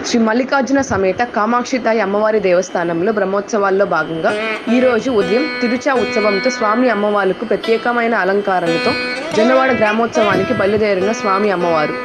శ్రీ మల్లికార్జున సమేత కామాక్షితాయి అమ్మవారి దేవస్థానంలో బ్రహ్మోత్సవాల్లో భాగంగా ఈరోజు ఉదయం తిరుచా ఉత్సవంతో స్వామి అమ్మవార్లకు ప్రత్యేకమైన అలంకారాలతో జొన్నవాడ గ్రామోత్సవానికి బయలుదేరిన స్వామి అమ్మవారు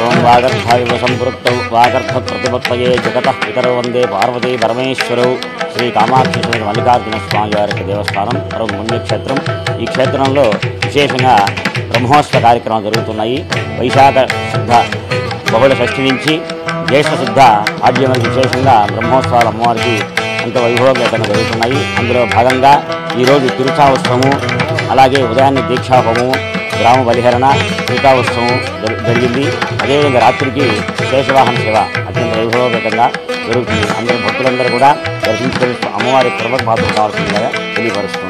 ओं वागर्धाविव संपृक्तौ वागर्धप्रतिपत्तये जगतः पितरौ वंदे पार्वती परमेश्वरौ श्री कामाक्षि समेत मल्लिकार्जुन स्वामी वाరి దేవస్థానం పరమ పుణ్యక్షేత్రం। ఈ క్షేత్రంలో విశేషంగా బ్రహ్మోత్సవ కార్యక్రమాలు జరుగుతున్నాయి। వైశాఖ శుద్ధ బహుళ షష్ఠి నుంచి జ్యేష్ఠ శుద్ధ ఆద్యం వరకు విశేషంగా బ్రహ్మోత్సవాలు అమ్మవారికి ఎంతో వైభవపేతంగా జరుగుతున్నాయి। అందులో భాగంగా ఈరోజు తిరుచా ఉత్సవము, అలాగే ఉదయాన్నే దీక్షాహోమము, గ్రామ బలిహరణ, తిరుచా ఉత్సవం జరిగింది। అదేవిధంగా రాత్రికి శేషవాహన సేవ అత్యంత వైభవపేతంగా జరుగుతుంది। అందరూ భక్తులందరూ కూడా దర్శించుకొని అమ్మవారి కృపకు పాత్రలు కావాల్సిందిగా తెలియపరుస్తుంది।